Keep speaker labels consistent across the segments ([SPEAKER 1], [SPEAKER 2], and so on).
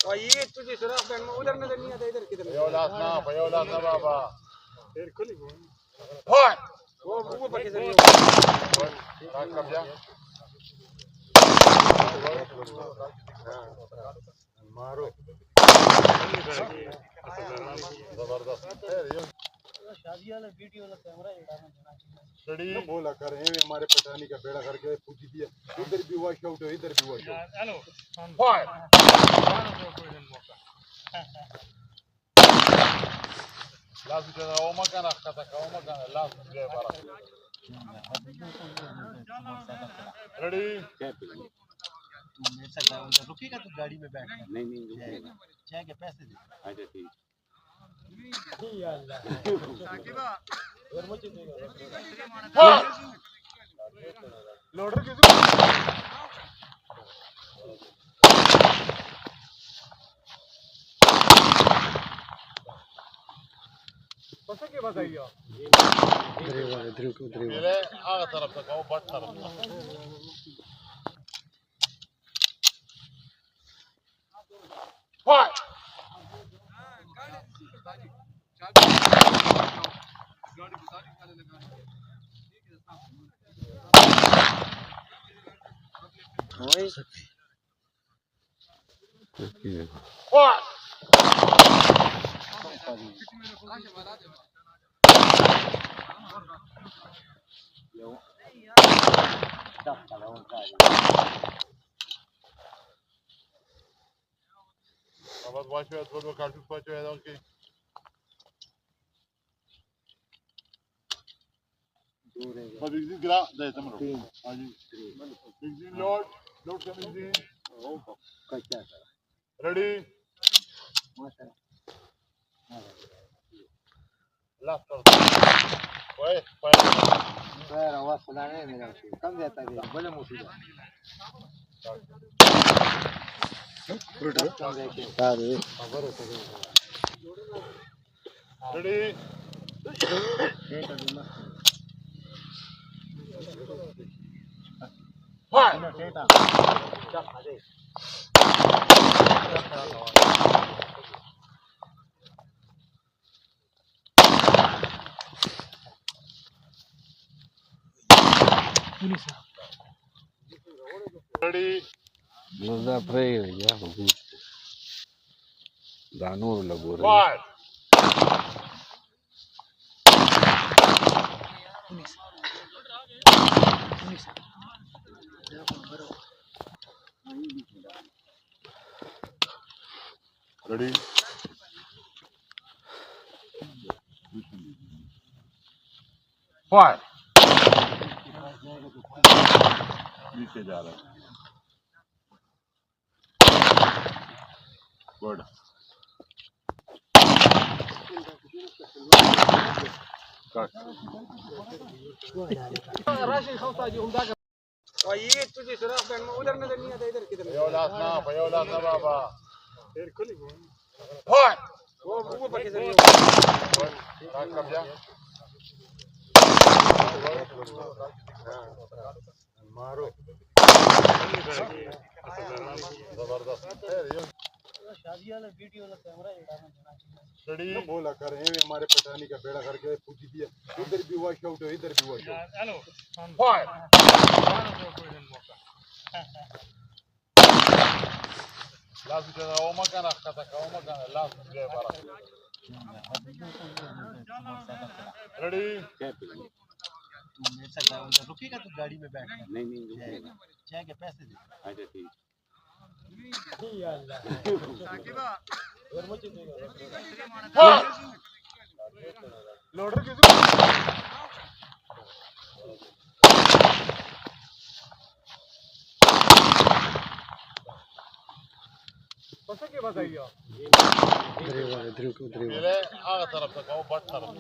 [SPEAKER 1] और ये तुझे सुराख में उधर नजर नहीं आता, इधर किधर
[SPEAKER 2] भैया ना बाबा
[SPEAKER 1] फिर खुली वो पर किधर
[SPEAKER 2] कब्जा मारो जबरदस्त
[SPEAKER 1] शादी वाला वीडियो वाला कैमरा
[SPEAKER 2] तो बोला कर हमारे पटानी का बेड़ा करके पूछ दिया, उधर भी वॉश आउट है, इधर भी वॉश आउट। हेलो लास्ट जगह ओ मकान रखा था, ओ मकान लास्ट जगह पर रेडी।
[SPEAKER 1] तू मेरे साथ रुकेगा तो गाड़ी में बैठ नहीं रुकेगा, चाय के पैसे दे। अच्छा ठीक या अल्लाह और मुझे देगा
[SPEAKER 2] लोडर किसी पता के बताइए मेरे आगे तरफ तक आओ, बट तरफ fight Ama başlıyor, sonra karşı başlıyor ya ki. Hadi bizim gra da tamam. Hadi. Bizim load coming in. Ready? Last part. Wait.
[SPEAKER 1] यार आवाज सुनाने मेरा कम देता है बड़े मुसीबत
[SPEAKER 2] Ready? Fight! Ready?
[SPEAKER 3] Non da prego, vediamo tutto. Da noi lavoro.
[SPEAKER 2] Fight! Ready? Fight! नीचे जा रहा है। Good. Cut.
[SPEAKER 1] राशन खाता जी उम्दा का और ये तुझे सुराख में उधर नजर नहीं आता, इधर किधर
[SPEAKER 2] भैया ना बाबा
[SPEAKER 1] फिर खुली
[SPEAKER 2] Fight!
[SPEAKER 1] वो पर किधर
[SPEAKER 2] कब्जा मारो जबरदस्त
[SPEAKER 1] शादी वाला वीडियो वाला कैमरा
[SPEAKER 2] रेडी। तो बोला कर हमारे पटानी का बेड़ा करके पूछ दिया, उधर भी वॉश आउट है, इधर भी wash out. Hello fight last जगह ओ मकान रखा था, ओ मकान लास्ट जगह पर रेडी।
[SPEAKER 1] तू मेरे साथ रुकेगा तो गाड़ी में बैठ नहीं रुकेगा, चाय के पैसे दे। अच्छा ठीक या अल्लाह और मुझे देगा
[SPEAKER 2] लोडर किसी पता के बताइए मेरे आगे तरफ तक आओ, बट तरफ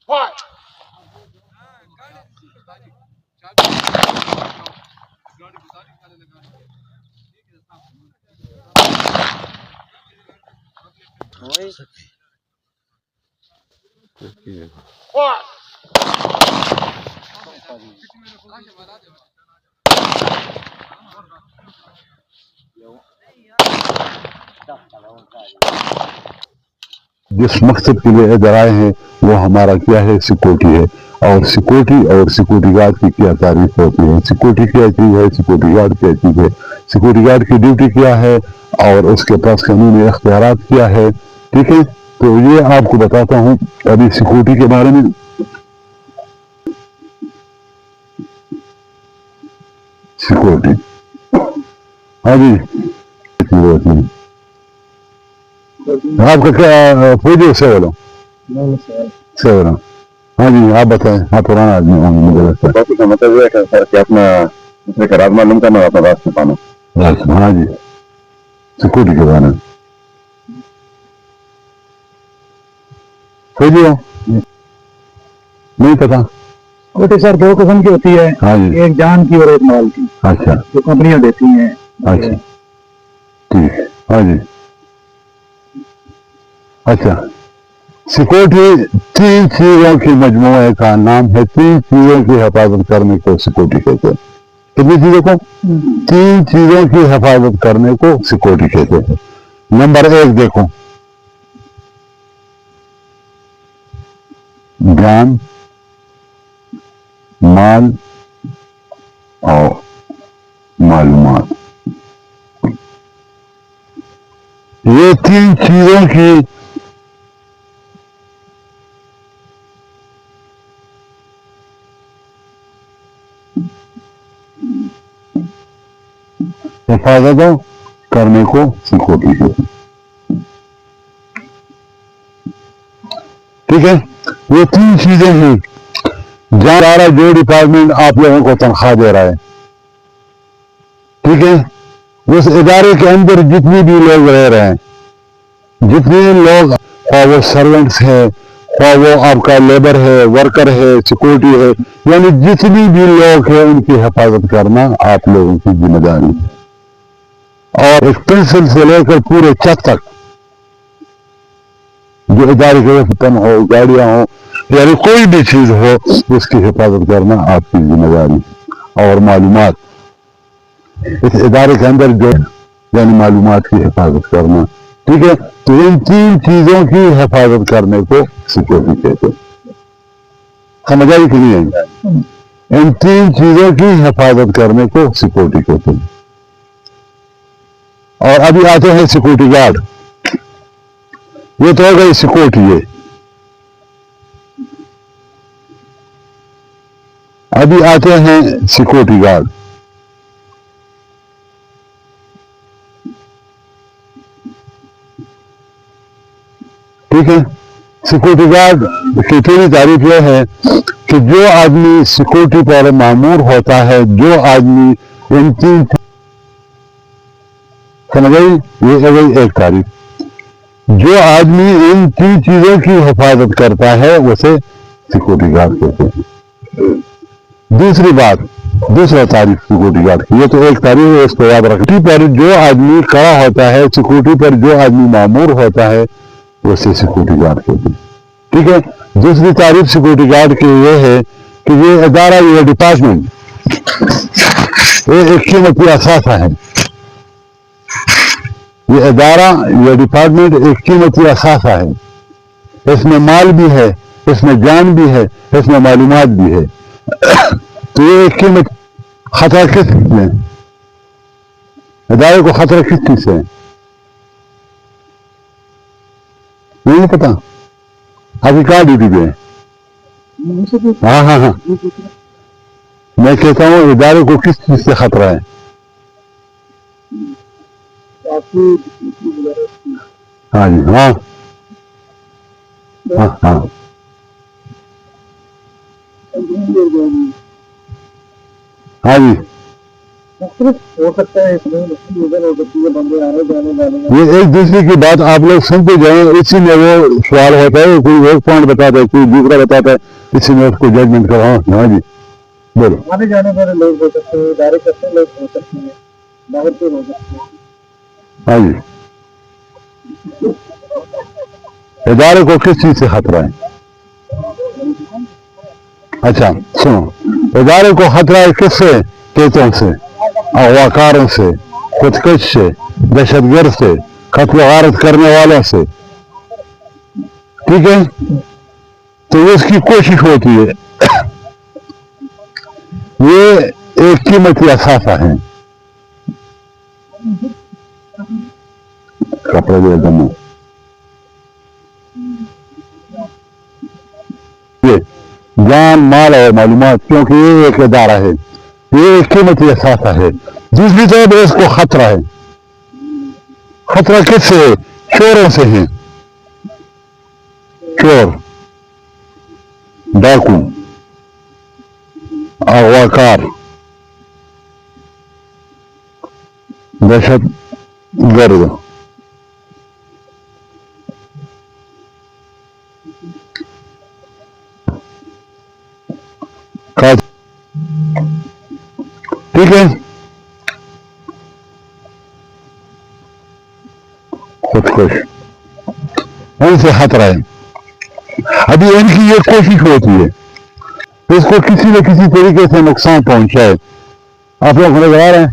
[SPEAKER 2] फाइट
[SPEAKER 3] Perché?
[SPEAKER 2] फाइट
[SPEAKER 4] जिस मकसद के लिए इधर आए हैं वो हमारा क्या है, सिक्योरिटी है। और सिक्योरिटी गार्ड की क्या तारीफ होती है, सिक्योरिटी क्या चीज है, सिक्योरिटी गार्ड क्या चीज है, सिक्योरिटी गार्ड की ड्यूटी क्या है और उसके पास कानूनी इख्तियारात क्या है। ठीक है, तो ये आपको बताता हूँ अभी सिक्योरिटी के बारे में। सिक्योरिटी, हाँ जी, आपका क्या फौजी से बोलो? सेवल, हाँ जी, आप बताएं। हाँ, पुराना आदमी मुझे लगता है। मतलब ये है कि अपना दूसरे का राज मालूम करना, अपना राज छुपाना। हाँ जी, सिक्योरिटी के बारे में। फौजी हो? नहीं पता।
[SPEAKER 5] सिक्योरिटी सर दो किस्म की होती है।
[SPEAKER 4] हाँ जी,
[SPEAKER 5] एक जान की और एक माल की।
[SPEAKER 4] अच्छा,
[SPEAKER 5] जो कंपनियां देती हैं।
[SPEAKER 4] अच्छा, ठीक है, हाँ जी, अच्छा। सिक्योरिटी तीन चीजों की मजमूए का नाम है, तीन चीजों की हिफाजत करने को सिक्योरिटी कहते हैं। कितनी चीजों को? तीन चीजों की हिफाजत करने को सिक्योरिटी कहते हैं। नंबर एक देखो, जान, माल और मालूमात, ये तीन चीजों की हिफाजतों करने को सिक्योरिटी कहते हैं। ठीक है, ये तीन चीजें हैं। जहाँ जो डिपार्टमेंट आप लोगों को तनख्वाह दे रहा है, ठीक है, उस इदारे के अंदर जितने भी लोग रह रहे हैं, जितने लोग, ख्वाह वो सर्वेंट्स है, ख्वाह वो आपका लेबर है, वर्कर है, सिक्योरिटी है, यानी जितनी भी लोग हैं उनकी हिफाजत करना आप लोगों की जिम्मेदारी है। और एक पेंसिल से लेकर पूरे छत तक जो इदारे के वेतन हो, गाड़ियां हो, यानी कोई भी चीज हो, उसकी हिफाजत करना आपकी जिम्मेदारी है। और मालूमात, इस इदारे के अंदर जो यानी मालूमात की हिफाजत करना। ठीक है, तो इन तीन चीजों की हिफाजत करने को सिक्योरिटी कहते हैं। समझ आई कि नहीं है? इन तीन चीजों की हिफाजत करने को सिक्योरिटी कहते हैं। और अभी आते हैं सिक्योरिटी गार्ड। ये तो हो गई सिक्योरिटी है। अभी आते हैं सिक्योरिटी गार्ड। ठीक है, सिक्योरिटी गार्ड की पूरी तारीफ यह है कि जो आदमी सिक्योरिटी पर मामूर होता है, जो आदमी इन तीन, समझ आई? ये है वही एक तारीफ। जो आदमी इन तीन चीजों की हिफाजत करता है उसे सिक्योरिटी गार्ड कहते हैं। दूसरी बात, दूसरा तारीफ सिक्योरिटी गार्ड की, ये तो एक तारीफ है, इसको याद रखना। पर जो आदमी खड़ा होता है, सिक्योरिटी पर जो आदमी मामूर होता है उसे सिक्योरिटी गार्ड कहते हैं। ठीक है, दूसरी तारीफ सिक्योरिटी गार्ड की ये है कि ये इदारा, ये डिपार्टमेंट, ये एक कीमती असासा है। ये इदारा, ये डिपार्टमेंट एक कीमती असासा है। इसमें माल भी है, इसमें जान भी है, इसमें मालूमात भी है। तो ये एक कीमत, खतरा किस चीज में, इदारे को खतरा किस चीज से है नहीं पता। अभी कहाँ ड्यूटी पे है? हाँ हाँ हाँ, मैं कहता हूँ इदारे को किस चीज से खतरा है? हाँ जी, हाँ हाँ हाँ, हाँ जी,
[SPEAKER 5] हो सकता है इसमें उधर हो सकती है, बंदे आने जाने वाले।
[SPEAKER 4] ये एक दूसरे की बात आप लोग सुनते जाए, इसी में वो सवाल होता है, कोई एक पॉइंट बताता है, कोई दूसरा बताता है, इसी में उसको जजमेंट कराओ। हाँ जी, बोलो।
[SPEAKER 5] आने जाने वाले लोग हो सकते हैं, इदारे करते लोग हो सकते हैं, बाहर से हो सकते हैं।
[SPEAKER 4] हाँ जी, इदारे को किस चीज से खतरा है? अच्छा सुनो, इदारे को खतरा है किससे? तेतों से, अगवाकारों से, खुदकश से, दहशतगर्द से, कत्ल गारत करने वाले से, ठीक है, तो उसकी कोशिश होती है। ये एक कीमती असासा है। कपड़े दे दम ये जान माल और मालूमात, क्योंकि ये एक इदारा है, ये एक कीमती असासा है। दूसरी तरफ इसको खतरा है। खतरा किससे है? चोरों से है। चोर, डाकू, अगवाकार, दहशत गर्द, ठीक है, खुदकुश, उनसे खतरा है। अभी इनकी ये कोशिश होती है इसको किसी न किसी तरीके से नुकसान पहुंचाए। आप लोग नजर आ रहे हैं,